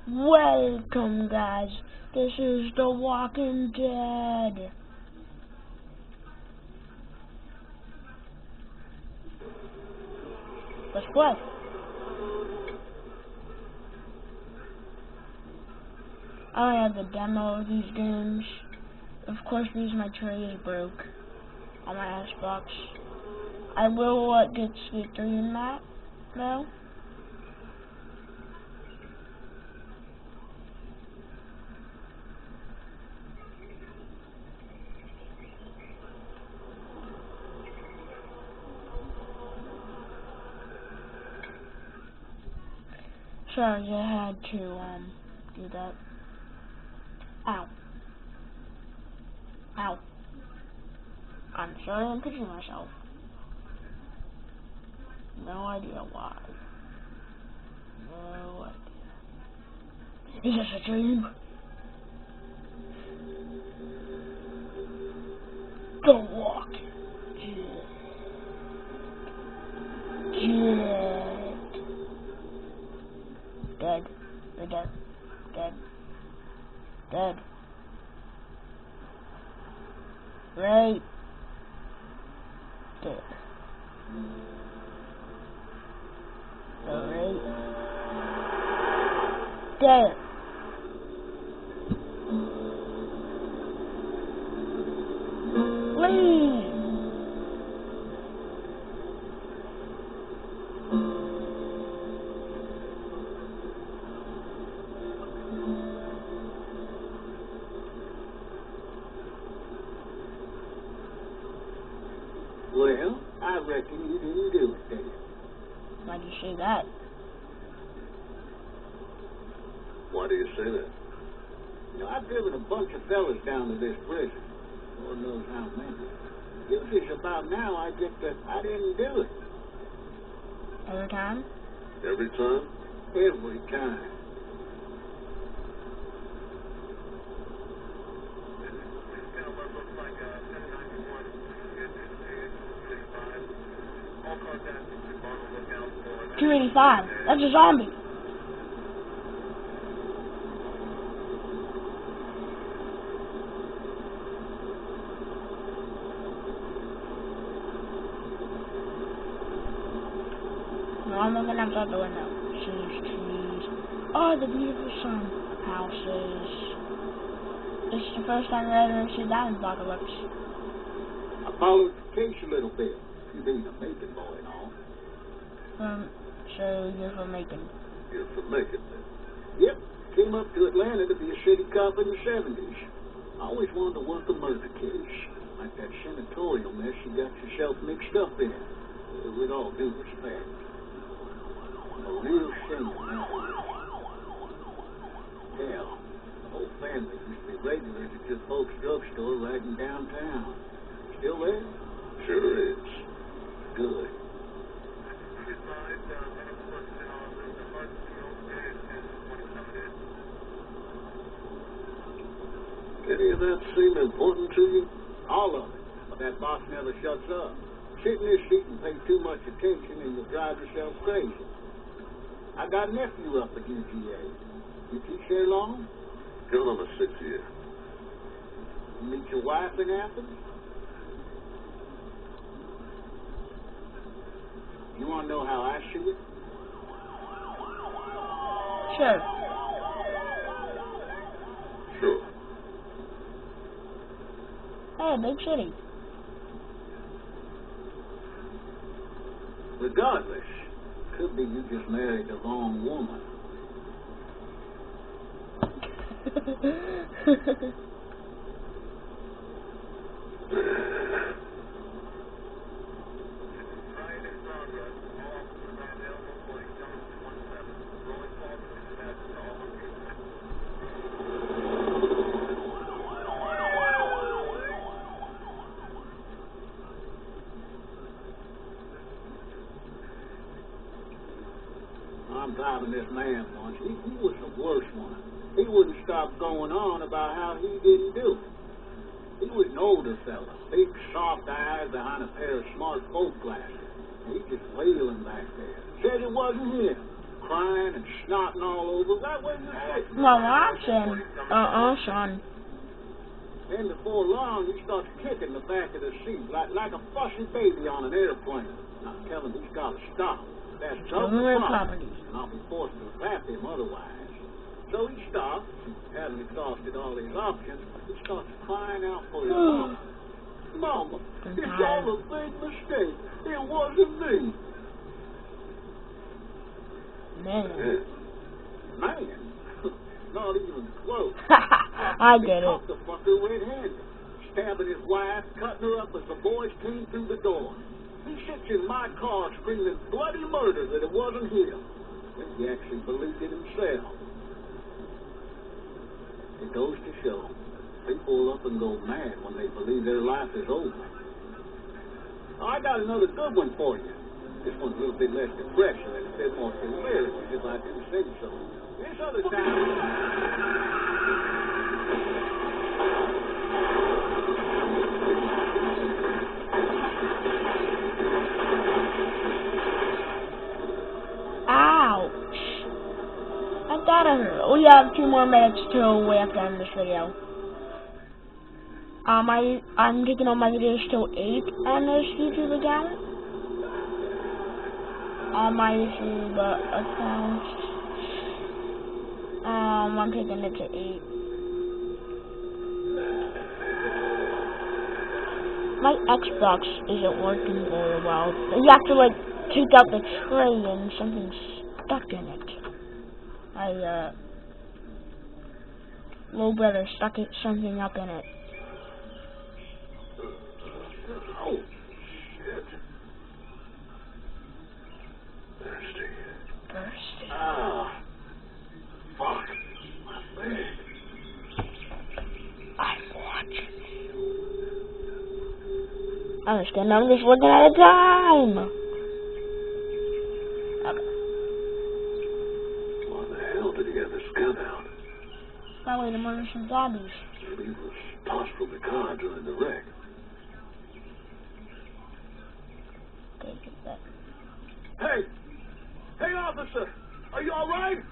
Welcome, guys. This is The Walking Dead. Let's play. I have the demo of these games. Of course, my tray is broke on my Xbox. I will get Sweet 3 in that, though. Sorry, I had to do that. Ow. Ow. I'm sorry I'm pitching myself. No idea why. No idea. Is this a dream? The Walking Dead. Dead. They're dead. Dead. Dead. Right. Dead. Alright. Dead. Leave. Well, I reckon you didn't do it, did you? Why do you say that? Why do you say that? You know, I've driven a bunch of fellas down to this prison. Lord knows how many. Usually it's about now I get that I didn't do it. Every time? Every time? Every time. $285. That's a zombie. No, I'm looking outside the window. Trees. Oh, the beautiful sun. Houses. This is the first time I've ever seen that in Apocalypse. I followed the case a little bit. You being a Macon boy and all. So you're from Macon? You're from Macon, then? Yep. Came up to Atlanta to be a city cop in the 70s. I always wanted to work a murder case. Like that senatorial mess you got yourself mixed up in. With all due respect. A real shame, that is. Hell, the whole family used to be regulars at your folks' drugstore right in downtown. Still there? Sure is. Good. Any of that seem important to you? All of it. But that boss never shuts up. Sit in this seat and pay too much attention and you'll drive yourself crazy. I got a nephew up at UGA. You teach there long? Going on the 6th year. You meet your wife in Athens? You want to know how I see it? Sure. Sure. Hey, big city. Regardless, could be you just married the wrong woman. I'm driving this man once. He was the worst one. He wouldn't stop going on about how he didn't do it. He was an older fella, big soft eyes behind a pair of smart folk glasses. He just wailing back there. Said it wasn't him. crying and snotting all over. That way you sit. No, I'm saying, son. Then before long, he starts kicking the back of the seat like a fussy baby on an airplane. I tell him he's got to stop. That's Government property, property. and I'll be forced to slap him otherwise. So he stops, and having exhausted all his options, he starts crying out for his mama. Mama, it's all a big mistake. It wasn't me. Man. Man? Not even close. I get He it. caught the fucker red-handed, stabbing his wife, cutting her up as the boys came through the door. He sits in my car screaming bloody murder that it wasn't him. And he actually believed it himself. It goes to show, people up and go mad when they believe their life is over. I got another good one for you. This one's a little bit less depressing and a bit more hilarious, if I do say so. This other time... Ouch. I thought I heard. We have 2 more minutes till we have to end this video. I'm taking all my videos till 8 on this YouTube account. On my YouTube account. I'm taking it to 8. My Xbox isn't working very well. You have to like take out the tray and something's stuck in it. Little brother stuck something up in it. Oh, shit. Thirsty. Ah. Fuck. My leg. I'm watching you. I'm just looking at the time. Okay. Why the hell did he have his gun out? Probably to murder some zombies. Maybe he was tossed from the car during the wreck. Okay, get that. Hey! Hey, officer! Are you alright?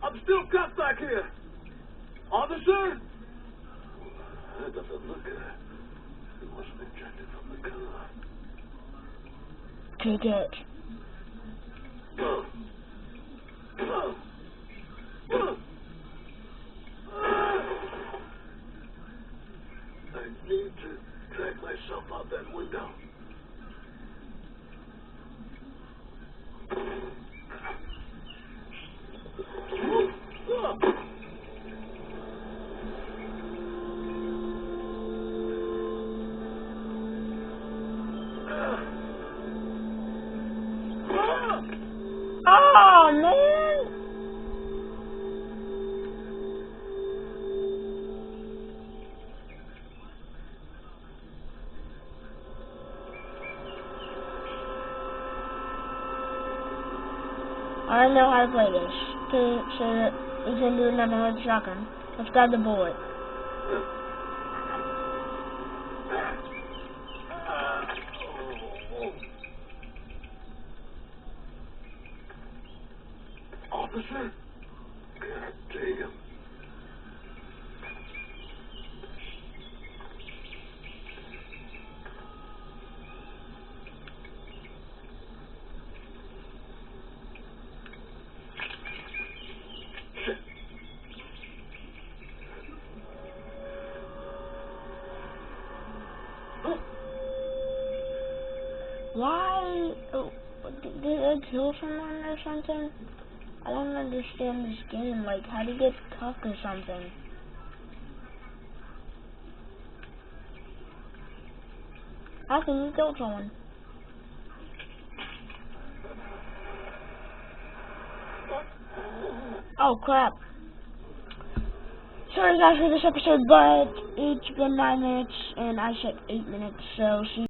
I'm still cuffed back here. Officer? That doesn't look good. He wasn't ejected from the car. Take it. I need to drag myself out that window. Oh, man! I don't know how to play this. So that we can do another with shotgun. Let's grab the bullet. Officer? God damn. Why? Did I kill someone or something? I don't understand this game. Like, how do you get cuffed or something? How can you kill someone? Oh, crap. Sorry guys for this episode, but it's been 9 minutes, and I said 8 minutes, so see